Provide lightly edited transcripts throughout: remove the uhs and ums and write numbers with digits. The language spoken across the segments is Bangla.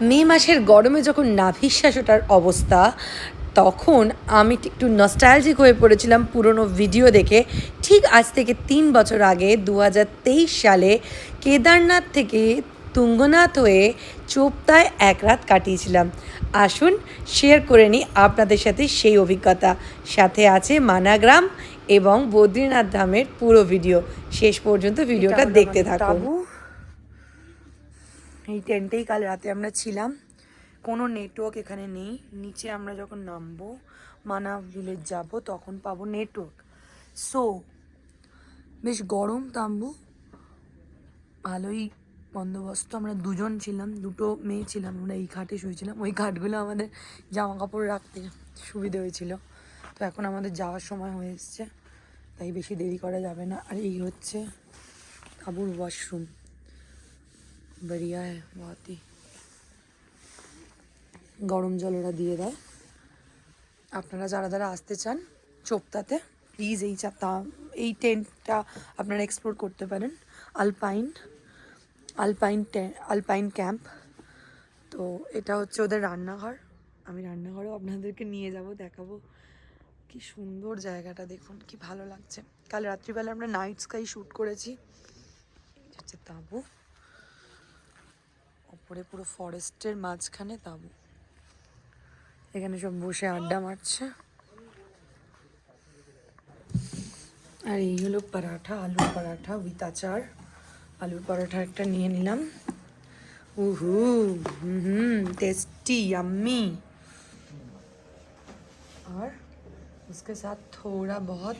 মে মাসের গরমে যখন নাভিশ্বাস ওঠার অবস্থা, তখন আমি একটু নস্টালজিক হয়ে পড়েছিলাম পুরনো ভিডিও দেখে। ঠিক আজ থেকে 3 বছর আগে 2023 সালে কেদারনাথ থেকে তুঙ্গনাথ হয়ে চোপতায় এক রাত কাটিয়েছিলাম। আসুন শেয়ার করে নিই আপনাদের সাথে সেই অভিজ্ঞতা। সাথে আছে মানাগ্রাম এবং বদ্রীনাথ ধামের পুরো ভিডিও। শেষ পর্যন্ত ভিডিওটা দেখতে থাকুন। এই টেন্টেই কাল রাতে আমরা ছিলাম। কোনো নেটওয়ার্ক এখানে নেই। নিচে আমরা যখন নামবো মানা ভিলেজ যাব তখন পাবো নেটওয়ার্ক। সো বেশ গরম তাম্বু, ভালোই বন্দোবস্ত। আমরা দুজন ছিলাম, দুটো মেয়ে ছিলাম। আমরা এই ঘাটে শুয়েছিলাম। ওই ঘাটগুলো আমাদের জামা কাপড় রাখতে সুবিধে হয়েছিল। তো এখন আমাদের যাওয়ার সময় হয়ে এসছে, তাই বেশি দেরি করা যাবে না। আর এই হচ্ছে তাঁবুর ওয়াশরুম। बढ़िया है बहुत ही। গরম জল ওরা দিয়ে দেয়। আপনারা যারা যারা আসতে চান চোপতাতে, প্লিজ এই টেন্টটা আপনারা এক্সপ্লোর করতে পারেন। Alpine camp. তো এটা হচ্ছে ওদের রান্নাঘর। আমি রান্নাঘরেও আপনাদেরকে নিয়ে যাব, দেখাবো। কি সুন্দর জায়গাটা দেখুন, কি ভালো লাগছে। কাল রাত্রিবেলা আমরা নাইট স্কাই শ্যুট করেছি। হচ্ছে তাঁবু, ওপরে পুরো ফরেস্টের মাঝখানে তাঁবু। এখানে সব বসে আড্ডা মারছে। আর এই হলো পরাঠা, আলুর পরাঠা উইথ আচার। আলুর পরাঠা একটা নিয়ে নিলাম। উহু टेस्टी यम्मी। और उसके साथ थोड़ा बहुत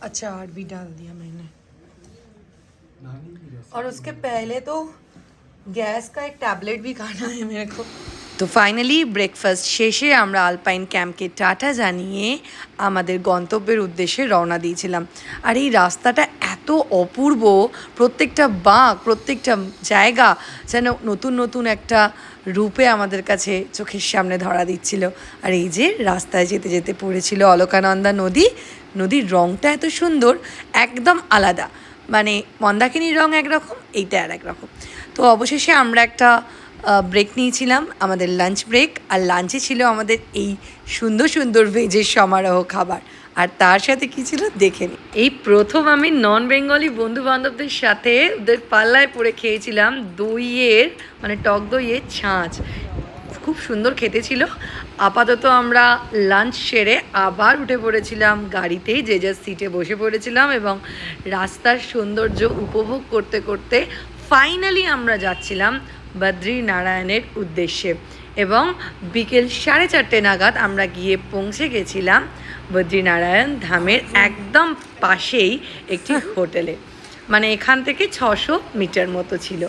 अचार भी डाल दिया मैंने। और उसके पहले तो गैस का एक टैबलेट भी खाना है मेरे को। তো ফাইনালি ব্রেকফাস্ট শেষে আমরা আলপাইন ক্যাম্পকে টাটা জানিয়ে আমাদের গন্তব্যের উদ্দেশ্যে রওনা দিয়েছিলাম। আর এই রাস্তাটা এত অপূর্ব, প্রত্যেকটা বাঁক, প্রত্যেকটা জায়গা যেন নতুন নতুন একটা রূপে আমাদের কাছে চোখের সামনে ধরা দিচ্ছিল। আর এই যে রাস্তায় যেতে যেতে পড়েছিল অলকানন্দা নদী। নদীর রঙটা এত সুন্দর, একদম আলাদা। মানে মন্দাকিনীর রঙ একরকম, এইটা আর একরকম। তো অবশেষে আমরা একটা ব্রেক নিয়েছিলাম, আমাদের লাঞ্চ ব্রেক। আর লাঞ্চে ছিল আমাদের এই সুন্দর সুন্দর ভেজের সমারোহ খাবার। আর তার সাথে কী ছিল দেখে নিই। এই প্রথম আমি নন বেঙ্গলি বন্ধু বান্ধবদের সাথে ওদের পাল্লায় পড়ে খেয়েছিলাম দইয়ের, মানে টক দইয়ের ছাঁচ। খুব সুন্দর খেতে ছিল। আপাতত আমরা লাঞ্চ সেরে আবার উঠে পড়েছিলাম গাড়িতেই, যে যার সিটে বসে পড়েছিলাম এবং রাস্তার সৌন্দর্য উপভোগ করতে করতে ফাইনালি আমরা যাচ্ছিলাম বদ্রীনারায়ণের উদ্দেশ্যে। এবং বিকেল 4:30 নাগাদ আমরা গিয়ে পৌঁছে গেছিলাম বদ্রীনারায়ণ ধামের একদম পাশেই একটি হোটেলে। মানে এখান থেকে 600 মিটার মতো ছিল।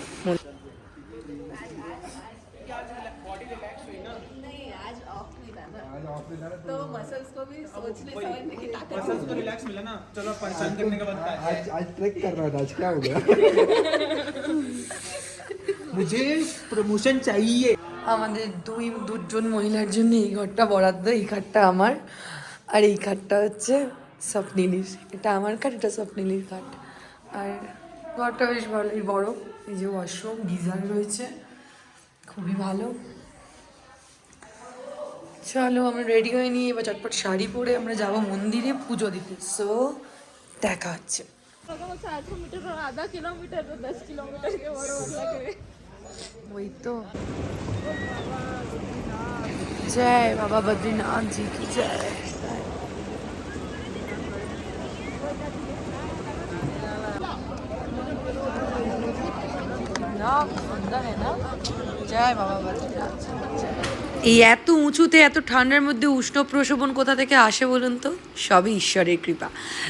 तो मसल्स को भी सोचने समझने की ताकत, मसल्स को रिलैक्स मिला ना। चलो परेशान करने के बाद आज ट्रेक कर रहा था। आज क्या हो गया? मुझे प्रमोशन चाहिए। আমাদের দুজন মহিলার জন্য এই ঘরটা বরাদ্দ। এই খাটটা আমার, আর এই খাটটা হচ্ছে স্বপ্নিলির। এটা আমার খাট, এটা স্বপ্নিলির খাট। আর ঘরটা বেশ ভালোই বড়। এই যে ওয়াশরুম, গিজার রয়েছে, খুবই ভালো। চলো আমরা রেডি হয়ে নিয়ে এবার চটপট শাড়ি পরে আমরা যাব মন্দিরে পুজো দিতে। সো দেখা হচ্ছে। आधा किलोमीटर तो 10 किलोमीटर के बड़े वही तो। जय बाबा बद्रीनाथ जी की जय। ना सुंदर है ना। जय बाबा बद्रीनाथ जी की जय। এই এত উঁচুতে এত ঠান্ডার মধ্যে উষ্ণ প্রসবন কোথা থেকে আসে বলুন তো? সবই ঈশ্বরের কৃপা।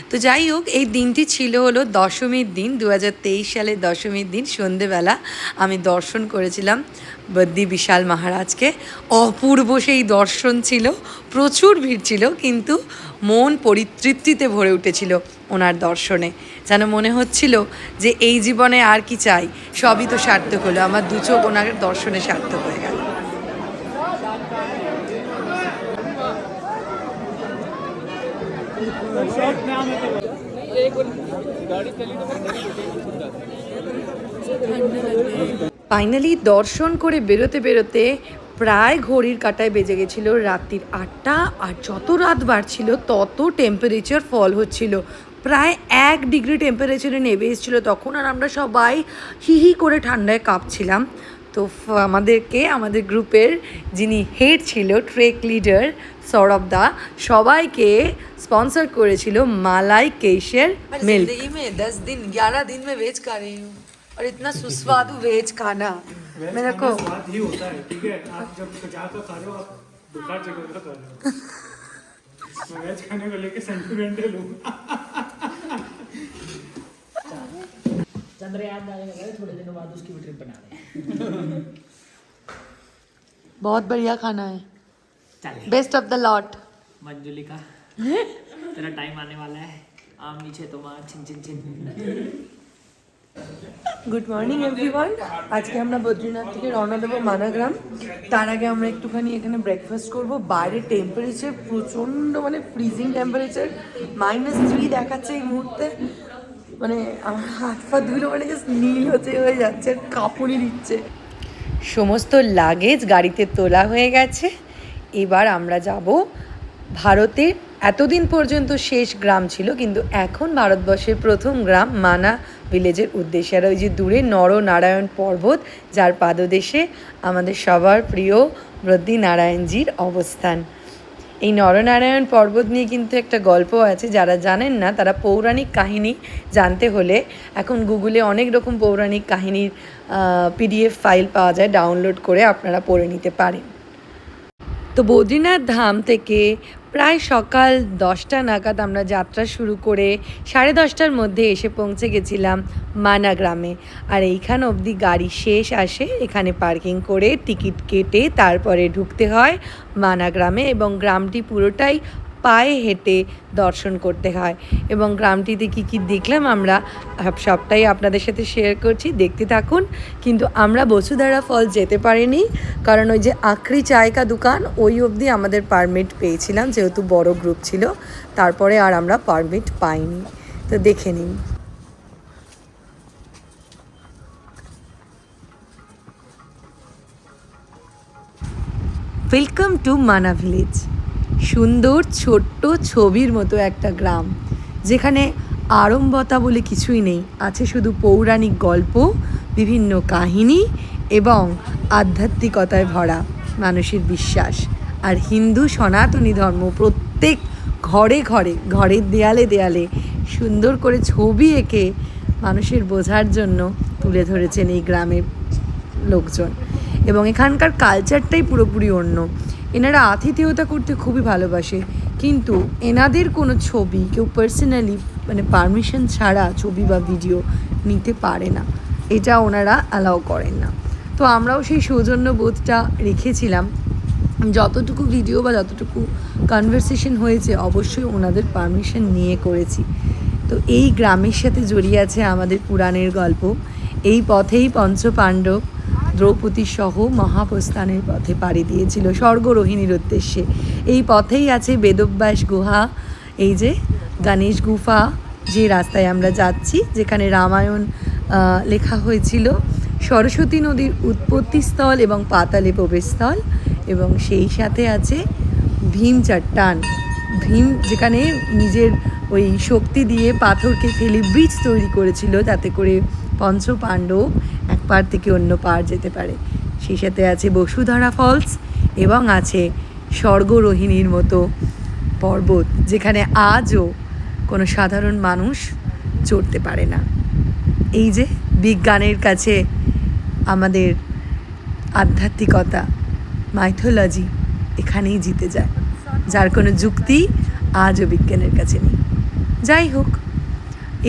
তো যাই হোক, এই দিনটি ছিল হলো দশমীর দিন, 2023 সালের দশমীর দিন। সন্ধেবেলা আমি দর্শন করেছিলাম বদ্রী বিশাল মহারাজকে। অপূর্ব সেই দর্শন ছিল, প্রচুর ভিড় ছিল, কিন্তু মন পরিতৃপ্তিতে ভরে উঠেছিল ওনার দর্শনে। যেন মনে হচ্ছিল যে এই জীবনে আর কি চাই, সবই তো সার্থক হলো। আমার দু চোখ ওনার দর্শনে সার্থক হয়ে গেল। ফাইনালি দর্শন করে বেরোতে বেরোতে প্রায় ঘড়ির কাঁটায় বেজে গেছিল রাত্রির 8টা। আর যত রাত বাড়ছিল তত টেম্পারেচার ফল হচ্ছিল, প্রায় 1 ডিগ্রি টেম্পারেচারে নেমে এসেছিলো তখন। আর আমরা সবাই হি হি করে ঠান্ডায় কাঁপছিলাম। তো আমাদেরকে আমাদের গ্রুপের যিনি হেড ছিল, ট্রেক লিডার সৌরভ দা, সবাইকে স্পন্সর করেছিল মালাই কেশর মিল্ক। जिंदगी में 10 दिन 11 दिन में वेज खा रही हूँ और इतना सुस्वादु वेज खाना मेरे को। स्वाद ही होता है, ठीक है। आप जब बाजार का खा रहे हो, आप बेकार जगह का खा रहे हो। मैं वेज खाने को लेके सेंटिमेंटल हूँ। चंद्रयान जाने का थोड़े दिनों बाद उसकी भी ट्रिप बना रहे हैं। बहुत बढ़िया खाना है, चले best of the lot. Manjulika तेरा टाइम आने वाला है, आम नीचे तो मार छिन छिन छिन। Good morning everyone. আজকে আমরা বদ্রীনাথ থেকে রওনা দেবো মানাগ্রাম। তার আগে আমরা একটুখানি এখানে ব্রেকফাস্ট করব। বাইরে টেম্পারেচার প্রচণ্ড, মানে ফ্রিজিং টেম্পারেচার, -3 দেখাচ্ছে এই মুহূর্তে। মানে আমার হাত পা ধুলো মানে জাস্ট নীল হয়ে যাচ্ছে, আর কাঁপুনি দিচ্ছে। সমস্ত লাগেজ গাড়িতে তোলা হয়ে গেছে। এবার আমরা যাব ভারতের এতদিন পর্যন্ত শেষ গ্রাম ছিল, কিন্তু এখন ভারতবর্ষের প্রথম গ্রাম মানা ভিলেজের উদ্দেশ্যে। আর ওই যে দূরে নরনারায়ণ পর্বত, যার পাদদেশে আমাদের সবার প্রিয় বদ্রীনারায়ণজির অবস্থান। এই নরনারায়ণ পর্বত নিয়ে কিন্তু একটা গল্প আছে, যারা জানেন না তারা পৌরাণিক কাহিনী জানতে হলে এখন গুগলে অনেক রকম পৌরাণিক কাহিনীর PDF ফাইল পাওয়া যায়, ডাউনলোড করে আপনারা পড়ে নিতে পারেন। তো বদ্রীনাথ ধাম থেকে প্রায় সকাল 10টা নাগাদ আমরা যাত্রা শুরু করে 10:30টার মধ্যে এসে পৌঁছে গেছিলাম মানা গ্রামে। আর এইখান অবধি গাড়ি শেষ আসে, এখানে পার্কিং করে টিকিট কেটে তারপরে ঢুকতে হয় মানা গ্রামে। এবং গ্রামটি পুরোটাই পায়ে হেঁটে দর্শন করতে হয়। এবং গ্রামটিতে কী কী দেখলাম আমরা সবটাই আপনাদের সাথে শেয়ার করছি, দেখতে থাকুন। কিন্তু আমরা বসুধারা ফলস যেতে পারিনি, কারণ ওই যে আখরি চায় কা দোকান ওই অবধি আমাদের পারমিট পেয়েছিলাম, যেহেতু বড় গ্রুপ ছিল। তারপরে আর আমরা পারমিট পাইনি। তো দেখে নিন। ওয়েলকাম টু মানা ভিলেজ। সুন্দর ছোট্ট ছবির মতো একটা গ্রাম, যেখানে আড়ম্বরতা বলে কিছুই নেই, আছে শুধু পৌরাণিক গল্প, বিভিন্ন কাহিনী এবং আধ্যাত্মিকতায় ভরা মানুষের বিশ্বাস। আর হিন্দু সনাতনী ধর্ম প্রত্যেক ঘরে ঘরে, ঘরের দেয়ালে দেয়ালে সুন্দর করে ছবি এঁকে মানুষের বোঝার জন্য তুলে ধরেছেন এই গ্রামের লোকজন। এবং এখানকার কালচারটাই পুরোপুরি অন্য। এনারা আতিথেয়তা করতে খুবই ভালোবাসে, কিন্তু এনাদের কোনো ছবি কেউ পার্সোনালি মানে পারমিশন ছাড়া ছবি বা ভিডিও নিতে পারে না, এটা ওনারা অ্যালাউ করেন না। তো আমরাও সেই সৌজন্য বোধটা রেখেছিলাম। যতটুকু ভিডিও বা যতটুকু কনভারসেশন হয়েছে অবশ্যই ওনাদের পারমিশন নিয়ে করেছি। তো এই গ্রামের সাথে জড়িয়ে আছে আমাদের পুরাণের গল্প। এই পথেই পঞ্চপাণ্ডব দ্রৌপদী সহ মহাপ্রস্থানের পথে পাড়ি দিয়েছিল স্বর্গরোহিণীর উদ্দেশ্যে। এই পথেই আছে বেদব্যাস গুহা, এই যে গণেশ গুফা, যে রাস্তায় আমরা যাচ্ছি, যেখানে রামায়ণ লেখা হয়েছিল, সরস্বতী নদীর উৎপত্তিস্থল এবং পাতালে প্রবেশস্থল। এবং সেই সাথে আছে ভীম চট্টান, ভীম যেখানে নিজের ওই শক্তি দিয়ে পাথরকে ফেলে ব্রিজ তৈরি করেছিল, যাতে করে পঞ্চপাণ্ডব এক পার থেকে অন্য পার যেতে পারে। সেই সাথে আছে বসুধারা ফলস এবং আছে স্বর্গরোহিণীর মতো পর্বত, যেখানে আজও কোনো সাধারণ মানুষ চড়তে পারে না। এই যে বিজ্ঞানের কাছে আমাদের আধ্যাত্মিকতা, মাইথোলজি এখানেই জিতে যায়, যার কোনো যুক্তি আজও বিজ্ঞানের কাছে নেই। যাই হোক,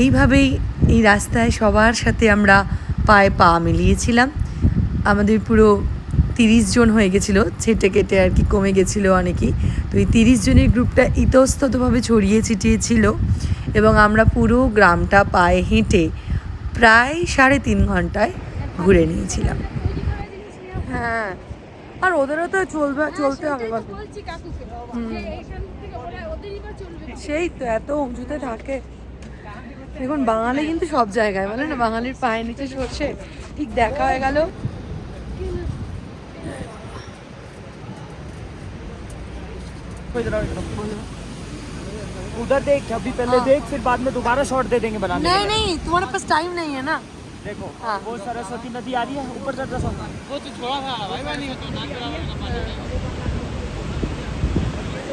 এইভাবেই এই রাস্তায় সবার সাথে আমরা পায়ে পা মিলিয়েছিলাম। আমাদের পুরো 30 জন হয়ে গেছিলো, ছেটে কেটে আর কি কমে গেছিলো অনেকেই। তো এই 30 জনের গ্রুপটা ইতস্ততভাবে ছড়িয়ে ছিটিয়ে ছিল এবং আমরা পুরো গ্রামটা পায়ে হেঁটে প্রায় 3.5 ঘন্টায় ঘুরে নিয়েছিলাম। হ্যাঁ, আর ওদেরও তো চলতে হবে। সেই তো এত উঁচুতে থাকে। দেখুন, বাঙালি কিন্তু সব জায়গায় বলে না, বাঙালির পায়ের নিচে সরষে, ঠিক দেখা হয়ে গেল उधर देख, अभी पहले हाँ। देख, फिर बाद में दोबारा शॉट दे देंगे बनाने नहीं के लिए। नहीं तुम्हारे पास टाइम नहीं है ना। देखो हाँ। वो सरस्वती नदी आ रही है ऊपर चढ़ रहा वो तो छोड़ा था भाई वाली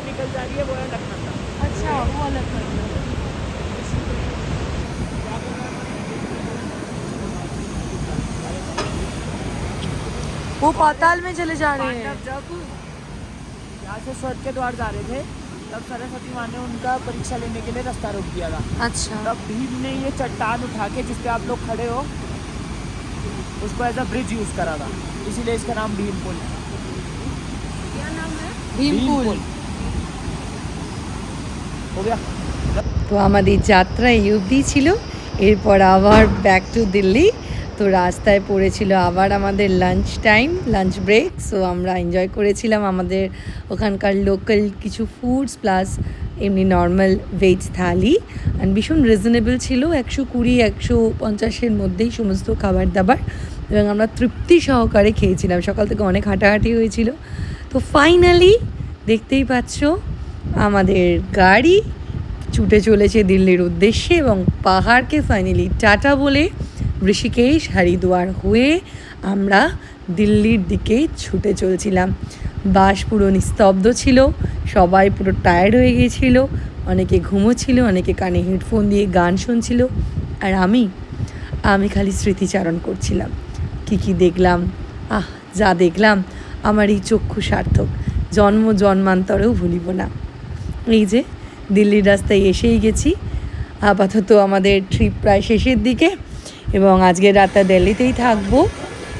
निकल जा रही है, वो है लखनऊ। अच्छा वो अलग कर लो। वो पाताल में चले जा रहे हैं। पांडव जब यहाँ से स्वर्ग के द्वार जा रहे थे, तब सरस्वती माँ ने उनका परीक्षा लेने के लिए रास्ता रोक दिया था। अच्छा तब भीम ने ये चट्टान उठा के, जिस पे आप लोग खड़े हो, उसको एज अ ब्रिज यूज करा था, इसीलिए इसका नाम भीम पुल है। ভীমপুল। हो गया। তো আমাদের যাত্রা এই অবধি ছিল, এরপর আবার ব্যাক টু দিল্লি। তো রাস্তায় পড়েছিল আবার আমাদের lunch time, lunch break. So আমরা এনজয় করেছিলাম আমাদের ওখানকার লোকাল কিছু ফুডস প্লাস এমনি নর্মাল ভেজ থালি, অ্যান্ড ভীষণ রিজনেবল ছিল, 120-150-এর মধ্যেই সমস্ত খাবার দাবার, এবং আমরা তৃপ্তি সহকারে খেয়েছিলাম। সকাল থেকে অনেক হাঁটাহাঁটি হয়েছিল। তো ফাইনালি দেখতেই পাচ্ছ আমাদের গাড়ি ছুটে চলেছে দিল্লির উদ্দেশ্যে, এবং পাহাড়কে ফাইনালি টাটা বলে ঋষিকেশ হরিদ্বার হয়ে আমরা দিল্লির দিকে ছুটে চলছিলাম। বাস পুরো নিস্তব্ধ ছিল, সবাই পুরো টায়ার্ড হয়ে গিয়েছিল, অনেকে ঘুমোচ্ছিল, অনেকে কানে হেডফোন দিয়ে গান শুনছিল, আর আমি খালি স্মৃতিচারণ করছিলাম। কী দেখলাম, যা দেখলাম আমার এই চক্ষু সার্থক, জন্ম জন্মান্তরেও ভুলিব না। এই যে দিল্লির রাস্তায় এসেই গেছি। আপাতত আমাদের ট্রিপ প্রায় শেষের দিকে, এবং আজকের রাতটা দিল্লিতেই থাকবো।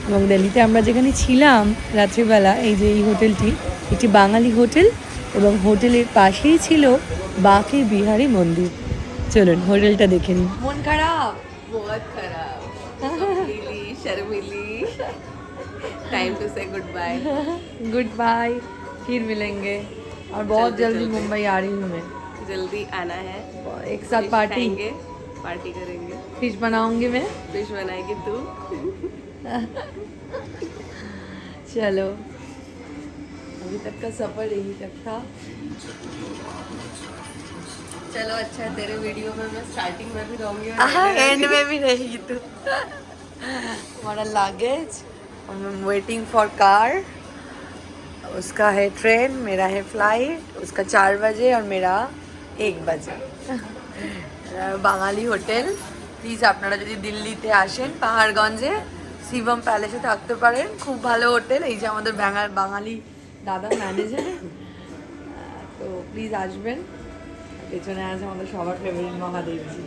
এবং দিল্লিতে আমরা যেখানে ছিলাম রাত্রিবেলা, এই যে এই হোটেলটি একটি বাঙালি হোটেল, এবং হোটেলের পাশেই ছিল বাঁকে বিহারি মন্দির। চলুন হোটেলটা দেখে নিন। মন খারাপ? बहुत खराब, कम्प्लीटली शर्मिली। टाइम टू से गुड बाय। गुड बाय, फिर मिलेंगे, और बहुत जल्दी मुंबई आ रही हूँ मैं। जल्दी आना है, एक साथ फिश पार्टी खाएंगे, पार्टी करेंगे, फिश बनाऊंगी मैं। फिश बनाएगी तू। चलो, अभी तक का सफर यही तक था। चलो अच्छा है, तेरे वीडियो में मैं स्टार्टिंग में भी रहूंगी और एंड में भी रहेगी तू। हमारा luggage, I am waiting for car. उसका है ट्रेन, मेरा है फ्लाइट। उसका 4 बजे और मेरा 1 बजे। বাঙালি হোটেল, প্লিজ আপনারা যদি দিল্লিতে আসেন পাহাড়গঞ্জে শিবম প্যালেসে থাকতে পারেন, খুব ভালো হোটেল। এই যে আমাদের বাঙালি দাদা ম্যানেজার, তো প্লিজ আসবেন। পেছনে আছে আমাদের সবার ফেভারিট মহাদেবজি।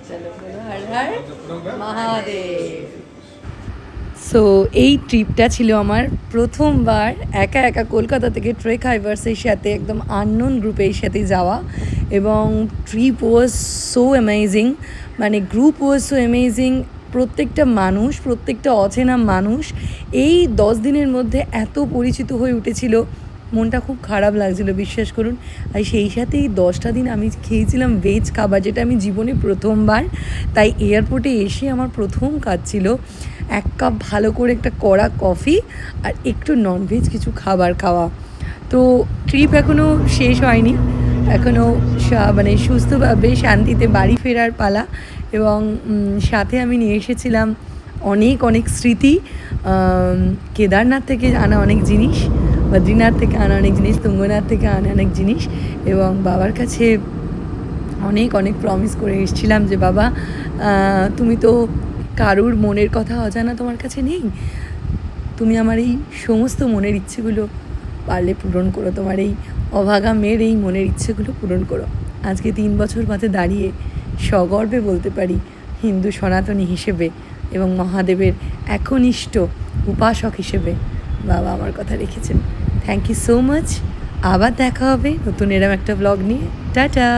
চলো বলো হর হর মহাদেব। সো এই ট্রিপটা ছিল আমার প্রথমবার একা একা কলকাতা থেকে ট্রেক হাইভার্সের সাথে, একদম আননোন গ্রুপের সাথে যাওয়া, এবং ট্রিপ ওয়াজ সো অ্যামেজিং, মানে গ্রুপ ওয়াজ সো অ্যামেজিং। প্রত্যেকটা মানুষ, প্রত্যেকটা অচেনা মানুষ এই 10 দিনের মধ্যে এত পরিচিত হয়ে উঠেছিল, মনটা খুব খারাপ লাগছিল, বিশ্বাস করুন। আর সেই সাথে এই 10টা দিন আমি খেয়েছিলাম ভেজ খাবার, যেটা আমি জীবনে প্রথমবার। তাই এয়ারপোর্টে এসে আমার প্রথম কাজ ছিল 1 কাপ ভালো করে একটা কড়া কফি আর একটু ননভেজ কিছু খাবার খাওয়া। তো ট্রিপ এখনও শেষ হয়নি, এখনও মানে সুস্থভাবে শান্তিতে বাড়ি ফেরার পালা। এবং সাথে আমি নিয়ে এসেছিলাম অনেক স্মৃতি, কেদারনাথ থেকে আনা অনেক জিনিস, বদ্রীনাথ থেকে আনা অনেক জিনিস, তুঙ্গনাথ থেকে আনা অনেক জিনিস, এবং বাবার কাছে অনেক প্রমিস করে এসেছিলাম যে বাবা, তুমি তো কারুর মনের কথা অজানা তোমার কাছে নেই, তুমি আমার এই সমস্ত মনের ইচ্ছেগুলো পারলে পূরণ করো, তোমার এই অভাগা মেয়ের এই মনের ইচ্ছেগুলো পূরণ করো। আজকে 3 বছর বাদে দাঁড়িয়ে সগর্বে বলতে পারি হিন্দু সনাতনী হিসেবে এবং মহাদেবের একনিষ্ঠ উপাসক হিসেবে বাবা আমার কথা রেখেছেন। Thank you so much. আবার দেখা হবে নতুন এরম একটা ব্লগ নিয়ে। টাটা।